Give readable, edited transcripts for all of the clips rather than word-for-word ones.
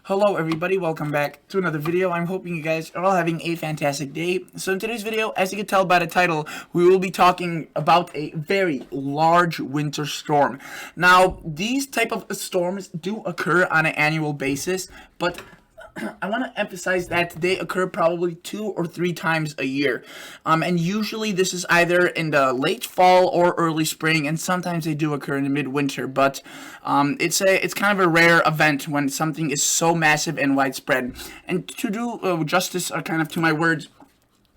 Hello everybody, welcome back to another video. I'm hoping you guys are all having a fantastic day. So in today's video, as you can tell by the title, we will be talking about a very large winter storm. Now, these type of storms do occur on an annual basis, but I want to emphasize that they occur probably 2 or 3 times a year. And usually this is either in the late fall or early spring, and sometimes they do occur in the midwinter. But it's kind of a rare event when something is so massive and widespread. And to do justice kind of to my words,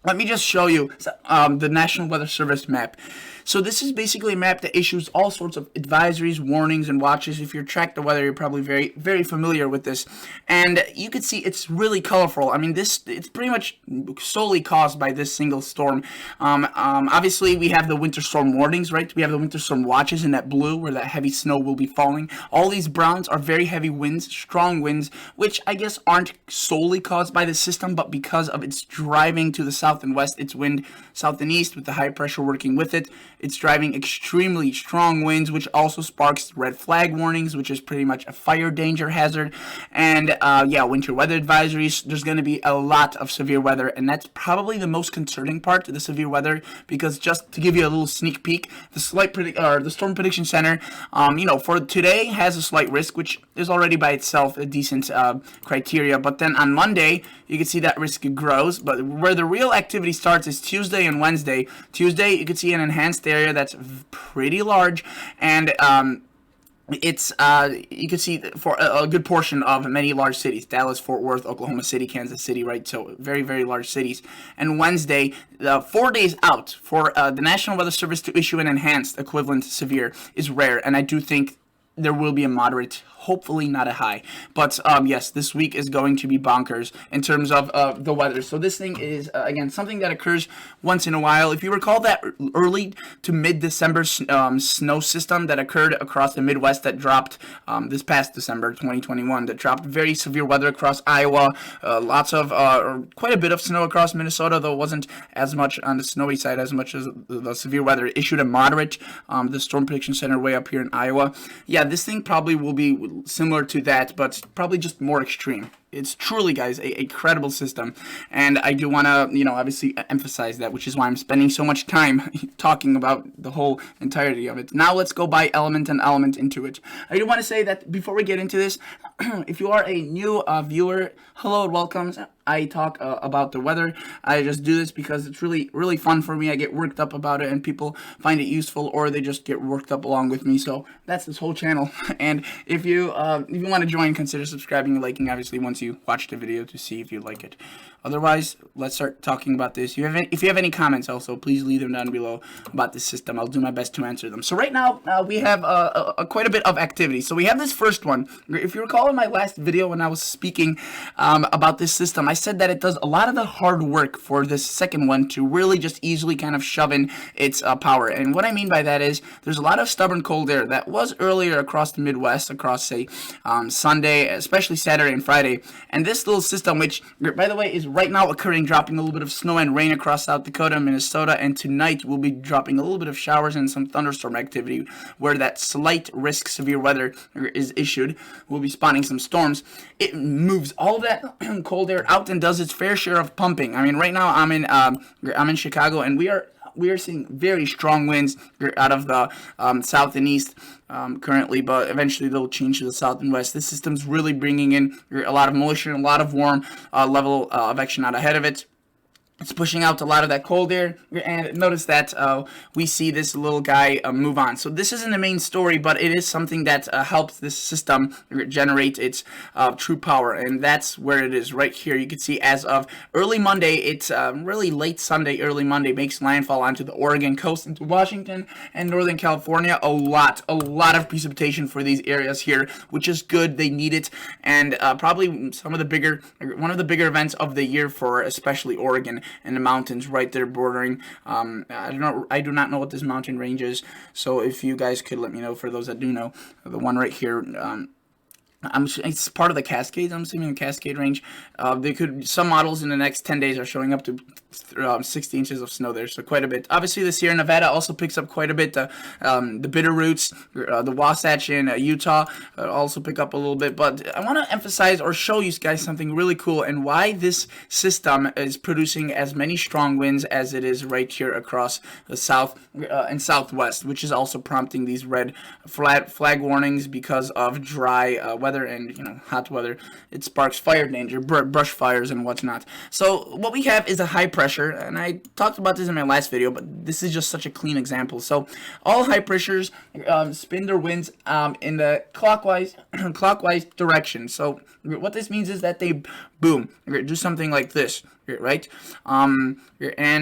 let me just show you the National Weather Service map. So this is basically a map that issues all sorts of advisories, warnings, and watches. If you track the weather, you're probably very familiar with this. And you can see it's really colorful. I mean, it's pretty much solely caused by this single storm. Obviously, we have the winter storm warnings, right? We have the winter storm watches in that blue where that heavy snow will be falling. All these browns are very heavy winds, strong winds, which I guess aren't solely caused by the system, but because of its driving to the south and west, its wind south and east with the high pressure working with it. It's driving extremely strong winds, which also sparks red flag warnings, which is pretty much a fire danger hazard. And yeah, winter weather advisories. There's going to be a lot of severe weather, and that's probably the most concerning part of the severe weather, because just to give you a little sneak peek, the Storm Prediction Center, for today has a slight risk, which is already by itself a decent criteria. But then on Monday, you can see that risk grows. But where the real activity starts is Tuesday and Wednesday. Tuesday, you can see an enhanced area that's pretty large, and it's you can see for a good portion of many large cities: Dallas, Fort Worth, Oklahoma City, Kansas City, right? So very large cities. And Wednesday, 4 days out for the National Weather Service to issue an enhanced equivalent severe is rare, and I do think there will be a moderate, hopefully not a high. But yes, this week is going to be bonkers in terms of the weather. So this thing is, again, something that occurs once in a while. If you recall that early to mid-December snow system that occurred across the Midwest that dropped this past December 2021, that dropped very severe weather across Iowa, lots of, or quite a bit of snow across Minnesota, though it wasn't as much on the snowy side as much as the severe weather. It issued a moderate, the Storm Prediction Center way up here in Iowa. Yeah, this thing probably will be similar to that, but probably just more extreme. It's truly, guys, a credible system, and I do want to, obviously emphasize that, which is why I'm spending so much time talking about the whole entirety of it. Now let's go by element and element into it. I do want to say that before we get into this, if you are a new viewer, hello and welcome. I talk about the weather. I just do this because it's really fun for me. I get worked up about it, and people find it useful, or they just get worked up along with me. So that's this whole channel. And if you want to join, consider subscribing and liking, obviously, once you watch the video to see if you like it. Otherwise, let's start talking about this. If you have any comments, also, please leave them down below about this system. I'll do my best to answer them. So right now, we have quite a bit of activity. So we have this first one. If you recall in my last video when I was speaking about this system, I said that it does a lot of the hard work for this second one to really just easily kind of shove in its power. And what I mean by that is there's a lot of stubborn cold air that was earlier across the Midwest, across, say, Sunday, especially Saturday and Friday. And this little system, which, by the way, is right now occurring, dropping a little bit of snow and rain across South Dakota, Minnesota, and tonight we'll be dropping a little bit of showers and some thunderstorm activity where that slight risk severe weather is issued. We'll be spawning some storms. It moves all of that cold air out and does its fair share of pumping. I mean, right now I'm in Chicago, and we are seeing very strong winds out of the south and east currently, but eventually they'll change to the south and west. This system's really bringing in a lot of moisture and a lot of warm level of action out ahead of it. It's pushing out a lot of that cold air, and notice that we see this little guy move on. So this isn't the main story, but it is something that helps this system generate its true power, and that's where it is right here. You can see as of early Monday, it's really late Sunday, early Monday, makes landfall onto the Oregon coast, into Washington and Northern California. A lot of precipitation for these areas here, which is good. They need it, and probably one of the bigger events of the year for especially Oregon. And the mountains right there bordering. I do not know what this mountain range is, so if you guys could let me know, for those that do know, the one right here, It's part of the Cascades. I'm assuming the Cascade range. Some models in the next 10 days are showing up to 60 inches of snow there, so quite a bit. Obviously, the Sierra Nevada also picks up quite a bit. The Bitterroots, the Wasatch in Utah also pick up a little bit. But I want to emphasize or show you guys something really cool and why this system is producing as many strong winds as it is right here across the south and southwest, which is also prompting these red flag warnings because of dry weather and hot weather. It sparks fire danger, brush fires and whatnot. So what we have is a high pressure, and I talked about this in my last video, but this is just such a clean example. So all high pressures spin their winds in the clockwise direction. So what this means is that they boom, do something like this, right? And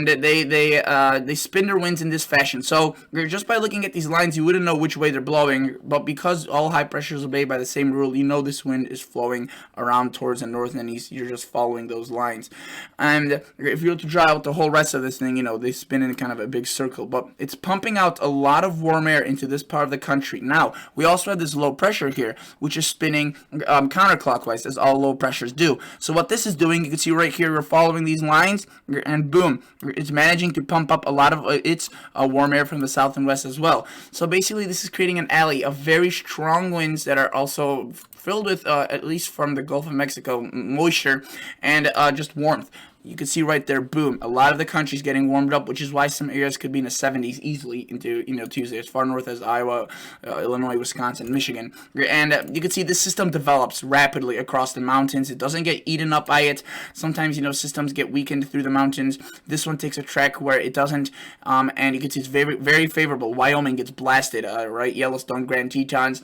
they spin their winds in this fashion. So just by looking at these lines, you wouldn't know which way they're blowing, but because all high pressures obey by the same rule, you know this wind is flowing around towards the north and east. You're just following those lines. And if you were to draw out the whole rest of this thing, they spin in kind of a big circle, but it's pumping out a lot of warm air into this part of the country. Now, we also have this low pressure here, which is spinning counterclockwise, as all low pressures do. So what this is doing, you can see right here, we're following these lines, and boom, it's managing to pump up a lot of its warm air from the south and west as well. So basically, this is creating an alley of very strong winds that are also filled with, at least from the Gulf of Mexico, moisture and just warmth. You can see right there, boom, a lot of the country's getting warmed up, which is why some areas could be in the 70s easily into, Tuesday, as far north as Iowa, Illinois, Wisconsin, Michigan. And you can see this system develops rapidly across the mountains. It doesn't get eaten up by it. Sometimes, systems get weakened through the mountains. This one takes a trek where it doesn't, and you can see it's very, very favorable. Wyoming gets blasted, right? Yellowstone, Grand Tetons,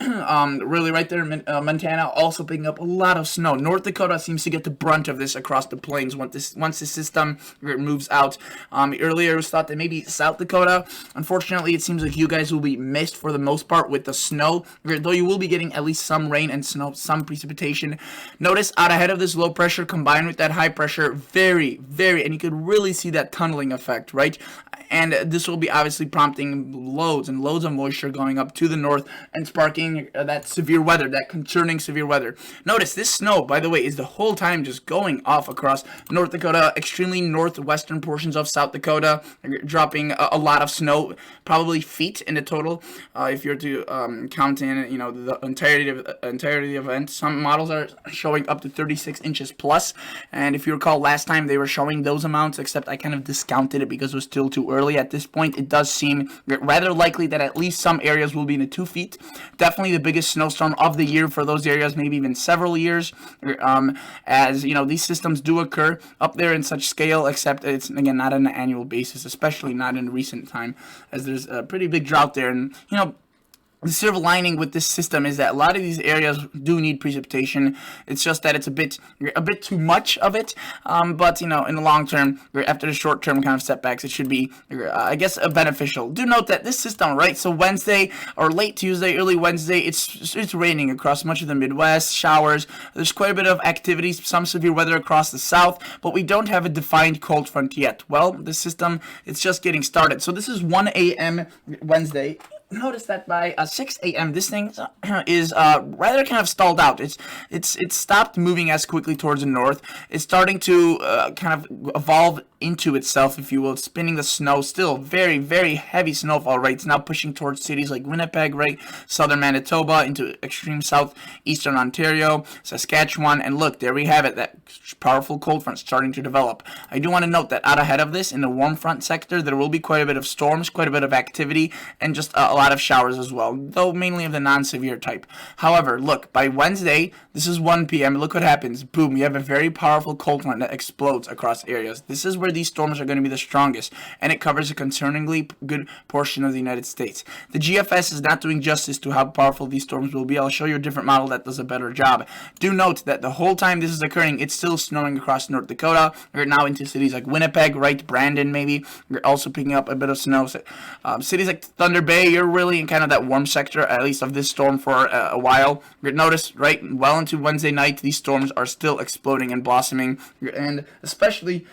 really right there, Montana also picking up a lot of snow. North Dakota seems to get the brunt of this across the plains once the system moves out. Earlier it was thought that maybe South Dakota. Unfortunately, it seems like you guys will be missed for the most part with the snow, though you will be getting at least some rain and snow, some precipitation. Notice out ahead of this low pressure combined with that high pressure, very, very, and you could really see that tunneling effect, right? And this will be obviously prompting loads and loads of moisture going up to the north and sparking that severe weather, that concerning severe weather. Notice this snow, by the way, is the whole time just going off across North Dakota, extremely northwestern portions of South Dakota, dropping a lot of snow, probably feet in the total. If you're to count in, the entirety of the event, some models are showing up to 36 inches plus. And if you recall, last time they were showing those amounts, except I kind of discounted it because it was still too early. At this point, it does seem rather likely that at least some areas will be in the 2 feet. Definitely the biggest snowstorm of the year for those areas, maybe even several years, as these systems do occur up there in such scale, except it's again not on an annual basis, especially not in recent time, as there's a pretty big drought there. And the silver lining with this system is that a lot of these areas do need precipitation. It's just that it's a bit too much of it. But in the long term, after the short term kind of setbacks, it should be, I guess, beneficial. Do note that this system, right? So Wednesday or late Tuesday, early Wednesday, it's raining across much of the Midwest. Showers. There's quite a bit of activity, some severe weather across the south, but we don't have a defined cold front yet. Well, the system, it's just getting started. So this is 1 a.m. Wednesday. Notice that by 6 a.m. this thing is rather kind of stalled out. It's stopped moving as quickly towards the north. It's starting to kind of evolve into itself, if you will, spinning the snow. Still very, very heavy snowfall rates, now pushing towards cities like Winnipeg, right, southern Manitoba, into extreme southeastern Ontario, Saskatchewan, and look, there we have it, that powerful cold front starting to develop. I do want to note that out ahead of this, in the warm front sector, there will be quite a bit of storms, quite a bit of activity, and just a lot of showers as well, though mainly of the non-severe type. However, look, by Wednesday, this is 1 p.m., look what happens. Boom, you have a very powerful cold front that explodes across areas. This is where these storms are going to be the strongest, and it covers a concerningly good portion of the United States. The GFS is not doing justice to how powerful these storms will be. I'll show you a different model that does a better job. Do note that the whole time this is occurring, it's still snowing across North Dakota. We're now into cities like Winnipeg, right, Brandon maybe. We're also picking up a bit of snow. Cities like Thunder Bay, you're really in kind of that warm sector, at least of this storm for a while. Notice, right, well into Wednesday night, these storms are still exploding and blossoming, and especially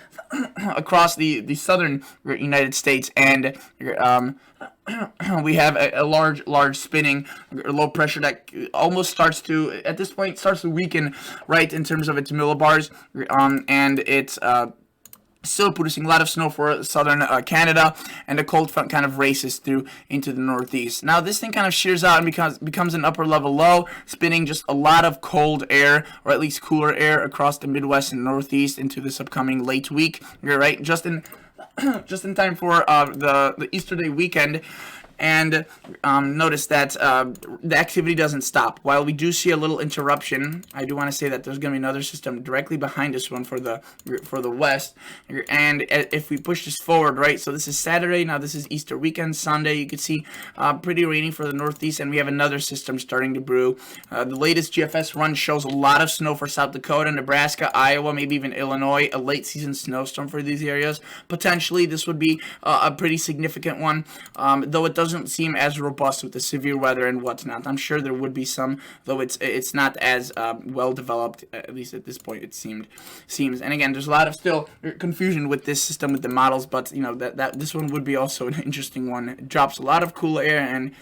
across the southern United States and we have a large spinning low pressure that almost starts to, at this point, starts to weaken, right, in terms of its millibars, and it's still producing a lot of snow for southern Canada, and the cold front kind of races through into the northeast. Now this thing kind of shears out and becomes an upper level low, spinning just a lot of cold air, or at least cooler air, across the Midwest and Northeast into this upcoming late week. You're right, just in time for the Easter Day weekend. And notice that the activity doesn't stop. While we do see a little interruption, I do want to say that there's going to be another system directly behind this one for the west. And if we push this forward, right, so this is Saturday, now this is Easter weekend, Sunday, you can see pretty rainy for the northeast, and we have another system starting to brew. The latest GFS run shows a lot of snow for South Dakota, Nebraska, Iowa, maybe even Illinois, a late season snowstorm for these areas. Potentially, this would be a pretty significant one, though it doesn't seem as robust with the severe weather and whatnot. I'm sure there would be some, though it's not as well developed, at least at this point it seems. And again, there's a lot of still confusion with this system with the models, but you know that this one would be also an interesting one. It drops a lot of cool air, and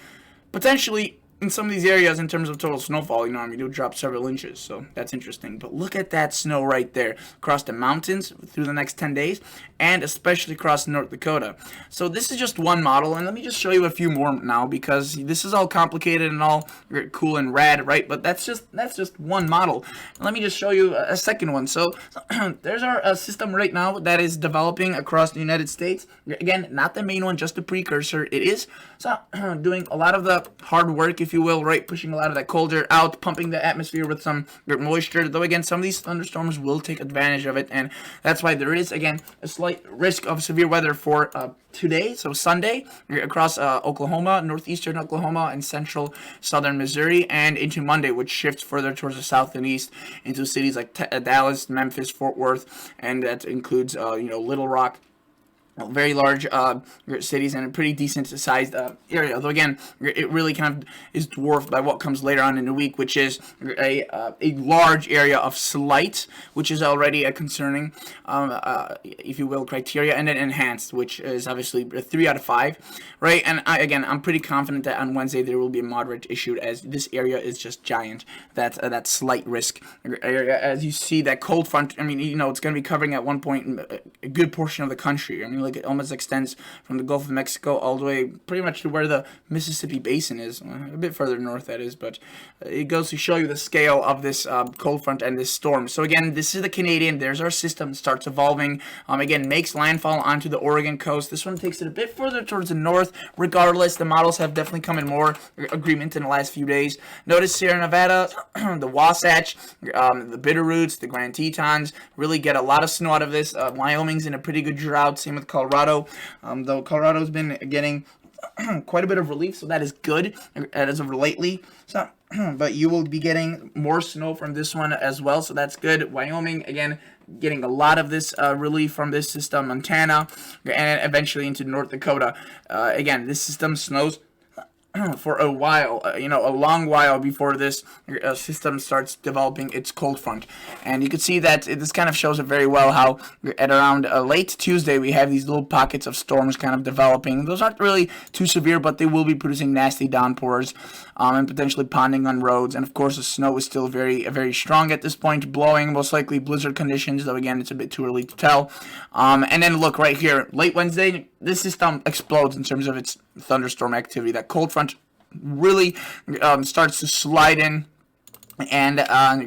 potentially in some of these areas, in terms of total snowfall, you know, I mean, it'll drop several inches, so that's interesting. But look at that snow right there across the mountains through the next 10 days, and especially across North Dakota. So this is just one model, and let me just show you a few more now, because this is all complicated and all cool and rad, right? But that's just one model. Let me just show you a second one. So there's our system right now that is developing across the United States. Again, not the main one, just the precursor. It is doing a lot of the hard work, if you will, right, pushing a lot of that cold air out, pumping the atmosphere with some moisture, though again, some of these thunderstorms will take advantage of it, and that's why there is, again, a slight risk of severe weather for today, so Sunday, across Oklahoma, northeastern Oklahoma, and central southern Missouri, and into Monday, which shifts further towards the south and east into cities like Dallas, Memphis, Fort Worth, and that includes, Little Rock, very large cities, and a pretty decent sized area, although again, it really kind of is dwarfed by what comes later on in the week, which is a large area of slight, which is already a concerning, if you will, criteria, and then enhanced, which is obviously a 3 out of 5, right? And I'm pretty confident that on Wednesday there will be a moderate issued, as this area is just giant, that slight risk area. As you see, that cold front, I mean, it's going to be covering at one point a good portion of the country. I mean, it almost extends from the Gulf of Mexico all the way pretty much to where the Mississippi Basin is, a bit further north that is, but it goes to show you the scale of this cold front and this storm. So again, this is the Canadian, there's our system, starts evolving, again, makes landfall onto the Oregon coast. This one takes it a bit further towards the north. Regardless, the models have definitely come in more agreement in the last few days. Notice Sierra Nevada, the Wasatch, the Bitterroots, the Grand Tetons really get a lot of snow out of this. Wyoming's in a pretty good drought, same with Colorado, though Colorado's been getting quite a bit of relief, so that is good as of lately. So, but you will be getting more snow from this one as well, so that's good. Wyoming, again, getting a lot of this relief from this system. Montana, and eventually into North Dakota. Again, this system snows for a while, a long while before this system starts developing its cold front. And you can see that this kind of shows it very well how at around late Tuesday we have these little pockets of storms kind of developing. Those aren't really too severe, but they will be producing nasty downpours and potentially ponding on roads. And of course, the snow is still very, very strong at this point, blowing, most likely blizzard conditions, though again, it's a bit too early to tell. And then look right here, late Wednesday, this system explodes in terms of its thunderstorm activity. That cold front really starts to slide in, and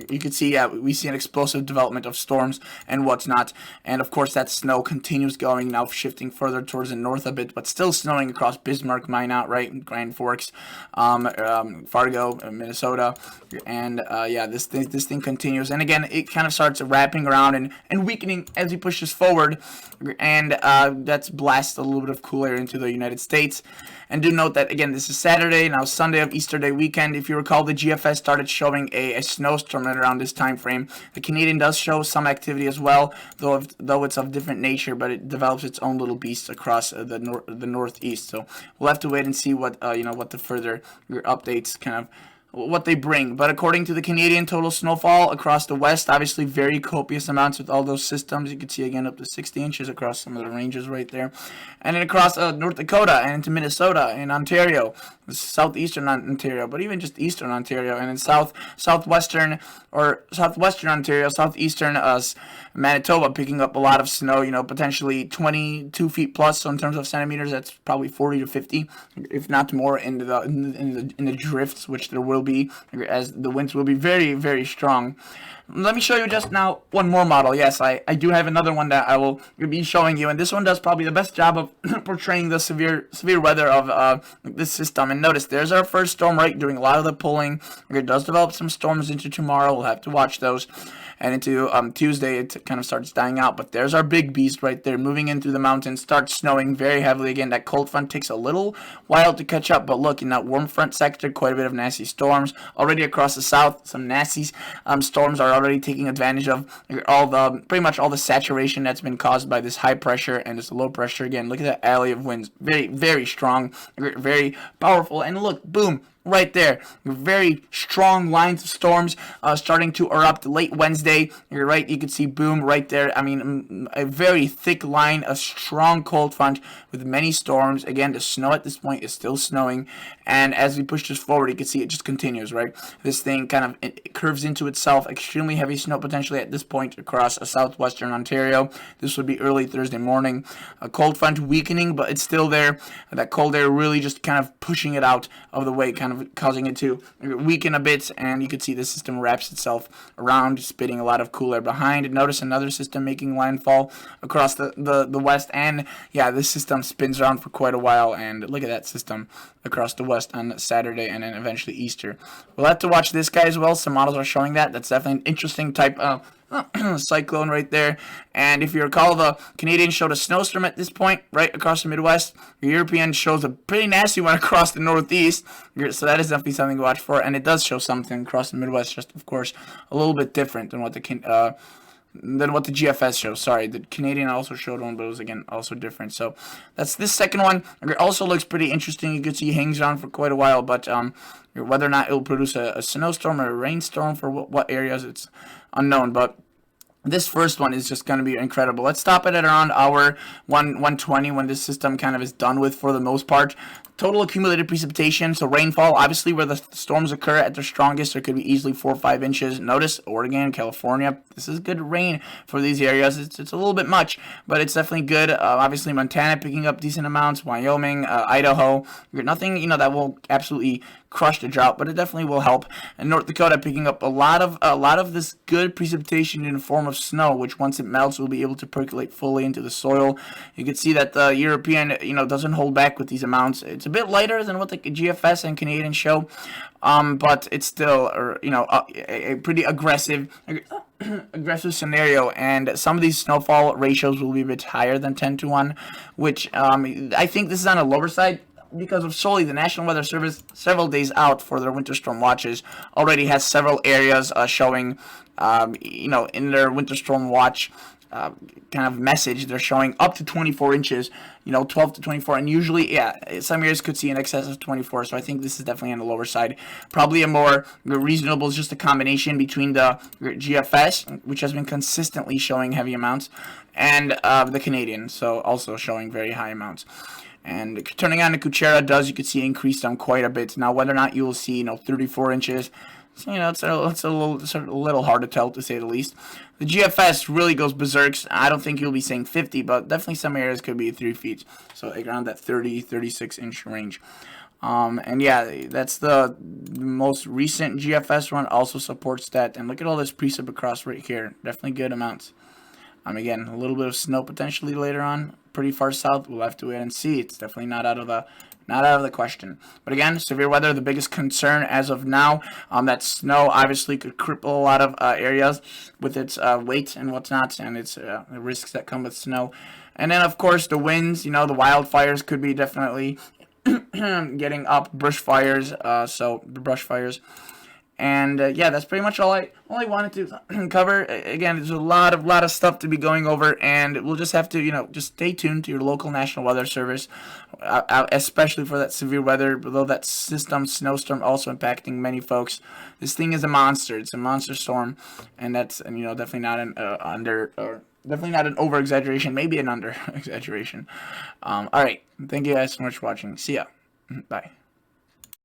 you can see we see an explosive development of storms and whatnot. And of course, that snow continues going, now shifting further towards the north a bit, but still snowing across Bismarck, Minot, right, Grand Forks, Fargo, Minnesota, and this thing continues. And again, it kind of starts wrapping around and weakening as we push this forward, and that's blasts a little bit of cool air into the United States. And do note that, again, this is Saturday, now Sunday of Easter Day weekend. If you recall, the GFS started showing a snowstorm at around this time frame. The Canadian does show some activity as well, though it's of different nature, but it develops its own little beast across the northeast. So we'll have to wait and see what the further updates kind of what they bring. But according to the Canadian total snowfall across the west, obviously very copious amounts with all those systems. You can see again up to 60 inches across some of the ranges right there. And then across North Dakota and into Minnesota and Ontario, southeastern Ontario, but even just eastern Ontario, and in southwestern Ontario, southeastern Manitoba, picking up a lot of snow. Potentially 22 feet plus. So in terms of centimeters, that's probably 40 to 50, if not more, in the drifts, which there will be, as the winds will be very, very strong. Let me show you just now one more model. Yes, I do have another one that I will be showing you, and this one does probably the best job of portraying the severe weather of this system. And notice, there's our first storm, right, doing a lot of the pulling. It does develop some storms into tomorrow. We'll have to watch those. And into Tuesday, it kind of starts dying out. But there's our big beast right there, moving in through the mountains, starts snowing very heavily again. That cold front takes a little while to catch up. But look, in that warm front sector, quite a bit of nasty storms. Already across the south, some nasty storms are already taking advantage of pretty much all the saturation that's been caused by this high pressure and this low pressure. Again, look at that alley of winds. Very, very strong, very powerful. And look, boom. Right there, very strong lines of storms starting to erupt late Wednesday. You're right, you can see boom right there. I mean, a very thick line, a strong cold front with many storms. Again, the snow at this point is still snowing, and as we push this forward, you can see it just continues, right? This thing kind of it curves into itself. Extremely heavy snow potentially at this point across southwestern Ontario. This would be early Thursday morning. A cold front weakening, but it's still there. That cold air really just kind of pushing it out of the way, kind of causing it to weaken a bit, and you can see the system wraps itself around, spitting a lot of cool air behind. Notice another system making landfall across the west, and yeah, this system spins around for quite a while, and look at that system across the west on Saturday and then eventually Easter. We'll have to watch this guy as well. Some models are showing that. That's definitely an interesting type of cyclone right there. And if you recall, the Canadian showed a snowstorm at this point right across the Midwest. The European shows a pretty nasty one across the Northeast, so that is definitely something to watch for. And it does show something across the Midwest, just of course a little bit different than what the GFS shows. Sorry, the Canadian also showed one, but it was again also different. So that's this second one. It also looks pretty interesting. You can see it hangs on for quite a while, but whether or not it will produce a snowstorm or a rainstorm for what areas, it's unknown. But this first one is just going to be incredible. Let's stop it at around hour 120 when this system kind of is done with for the most part. Total accumulated precipitation, so rainfall, obviously where the storms occur at their strongest, there could be easily 4 or 5 inches. Notice Oregon, California, this is good rain for these areas. It's a little bit much, but it's definitely good. Obviously Montana picking up decent amounts, Wyoming, Idaho, nothing that will absolutely crush the drought, but it definitely will help. And North Dakota picking up a lot of this good precipitation in the form of snow, which once it melts will be able to percolate fully into the soil. You can see that the European doesn't hold back with these amounts. It's a bit lighter than what the GFS and Canadian show, but it's still a pretty aggressive scenario, and some of these snowfall ratios will be a bit higher than 10-1, which I think this is on the lower side, because of solely the National Weather Service, several days out for their winter storm watches, already has several areas showing, in their winter storm watch kind of message, they're showing up to 24 inches, 12 to 24, and usually, some areas could see in excess of 24, so I think this is definitely on the lower side. Probably a more reasonable is just a combination between the GFS, which has been consistently showing heavy amounts, and the Canadian, so also showing very high amounts. And turning on the Kuchera does, you can see, increase them quite a bit. Now, whether or not you will see, 34 inches, so, it's a little hard to tell, to say the least. The GFS really goes berserk. I don't think you'll be saying 50, but definitely some areas could be 3 feet. So around that 36 inch range. And yeah, that's the most recent GFS one, also supports that. And look at all this precip across right here. Definitely good amounts. Again, a little bit of snow potentially later on, pretty far south. We'll have to wait and see. It's definitely not out of the question. But again, severe weather, the biggest concern as of now. That snow obviously could cripple a lot of areas with its weight and whatnot, and its the risks that come with snow. And then, of course, the winds. The wildfires could be definitely getting up. Brush fires. So the brush fires. And yeah, that's pretty much all I wanted to cover. Again, there's a lot of stuff to be going over, and we'll just have to just stay tuned to your local National Weather Service, especially for that severe weather. Below that system, snowstorm, also impacting many folks. This thing is a monster. It's a monster storm, and that's definitely not an definitely not an over exaggeration, maybe an under exaggeration. All right, thank you guys so much for watching. See ya. Bye.